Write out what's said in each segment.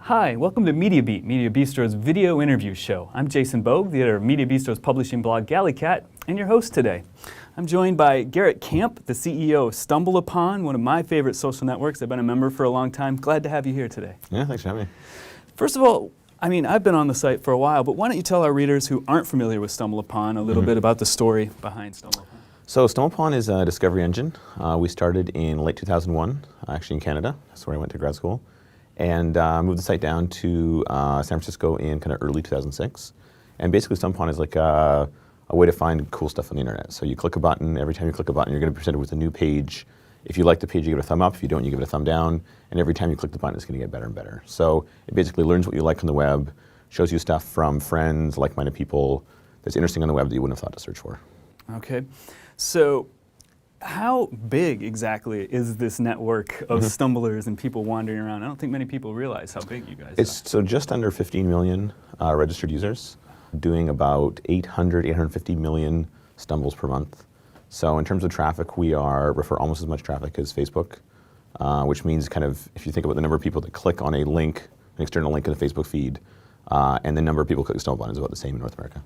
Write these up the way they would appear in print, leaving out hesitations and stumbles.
Hi, welcome to Media Beat, Media Bistro's video interview show. I'm Jason Bogue, the editor of Media Bistro's publishing blog Galleycat, and your host today. I'm joined by Garrett Camp, the CEO of StumbleUpon, one of my favorite social networks. I've been a member for a long time. Glad to have you here today. Yeah, thanks for having me. First of all, I've been on the site for a while, but why don't you tell our readers who aren't familiar with StumbleUpon a little bit about the story behind StumbleUpon? So StumbleUpon is a discovery engine. We started in late 2001, actually in Canada. That's where I went to grad school. And moved the site down to San Francisco in kind of early 2006. And basically StumbleUpon is like a way to find cool stuff on the internet. So you click a button, every time you click a button you're going to be presented with a new page. If you like the page you give it a thumb up, if you don't you give it a thumb down, and every time you click the button it's going to get better and better. So it basically learns what you like on the web, shows you stuff from friends, like-minded people that's interesting on the web that you wouldn't have thought to search for. Okay, so how big exactly is this network of stumblers and people wandering around? I don't think many people realize how big you guys are. So just under 15 million registered users, doing about 850 million stumbles per month. So in terms of traffic, we refer almost as much traffic as Facebook, which means kind of, if you think about the number of people that click on a link, an external link in the Facebook feed, and the number of people clicking StumbleUpon is about the same in North America.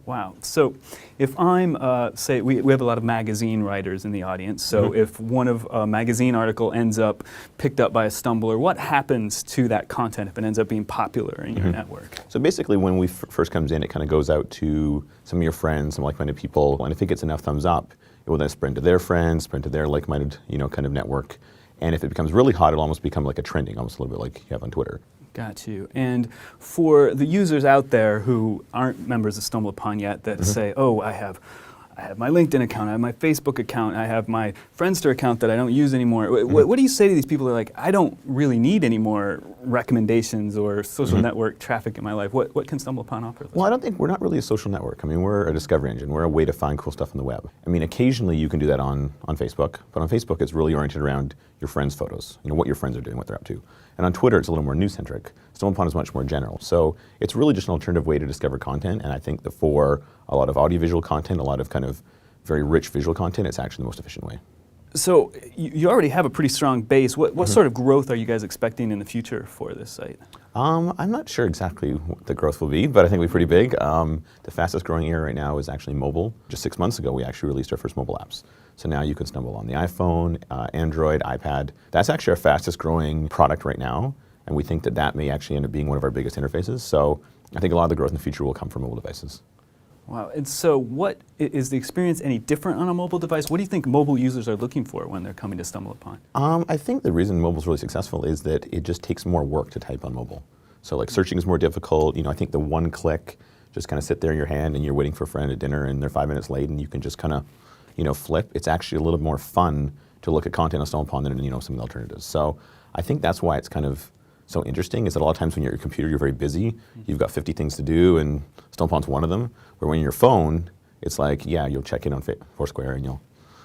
Wow. So if I'm, say, we have a lot of magazine writers in the audience, so if one of a magazine article ends up picked up by a stumbler, what happens to that content if it ends up being popular in your network? So basically when we first comes in, it kind of goes out to some of your friends, some like-minded people, and if it gets enough thumbs up, it will then spread to their friends, spread to their like-minded, kind of network. And if it becomes really hot, it'll almost become like a trending, almost a little bit like you have on Twitter. Got you. And for the users out there who aren't members of StumbleUpon yet that say, oh, I have my LinkedIn account, I have my Facebook account, I have my Friendster account that I don't use anymore. What do you say to these people who are like, I don't really need any more recommendations or social network traffic in my life? What can StumbleUpon offer? Well, I don't think we're not really a social network. I mean, we're a discovery engine. We're a way to find cool stuff on the web. I mean, occasionally you can do that on Facebook, but on Facebook it's really oriented around your friends' photos, what your friends are doing, what they're up to. And on Twitter it's a little more news-centric. StumbleUpon is much more general. So it's really just an alternative way to discover content, and I think that for a lot of audiovisual content, a lot of kind of very rich visual content, it's actually the most efficient way. So you already have a pretty strong base. What sort of growth are you guys expecting in the future for this site? I'm not sure exactly what the growth will be, but I think it'll be pretty big. The fastest growing area right now is actually mobile. Just 6 months ago we actually released our first mobile apps. So now you can stumble on the iPhone, Android, iPad. That's actually our fastest growing product right now, and we think that that may actually end up being one of our biggest interfaces. So I think a lot of the growth in the future will come from mobile devices. Wow, and so what, is the experience any different on a mobile device? What do you think mobile users are looking for when they're coming to StumbleUpon? I think the reason mobile's really successful is that it just takes more work to type on mobile. So like searching is more difficult. I think the one click, just kind of sit there in your hand and you're waiting for a friend at dinner and they're 5 minutes late and you can just kind of, flip. It's actually a little more fun to look at content on StumbleUpon than, some of the alternatives. So I think that's why it's kind of so interesting, is that a lot of times when you're at your computer, you're very busy. You've got 50 things to do, and StumbleUpon's one of them. Where when you're your phone, it's like, yeah, you'll check in on Foursquare and you'll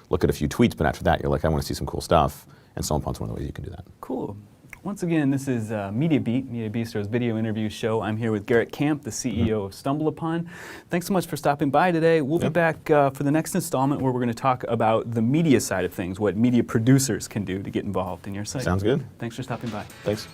look at a few tweets, but after that, you're like, I want to see some cool stuff, and StumbleUpon's one of the ways you can do that. Cool. Once again, this is Media Beat, Media Bistro's video interview show. I'm here with Garrett Camp, the CEO of StumbleUpon. Thanks so much for stopping by today. We'll be back for the next installment where we're going to talk about the media side of things, what media producers can do to get involved in your site. Sounds good. Thanks for stopping by. Thanks.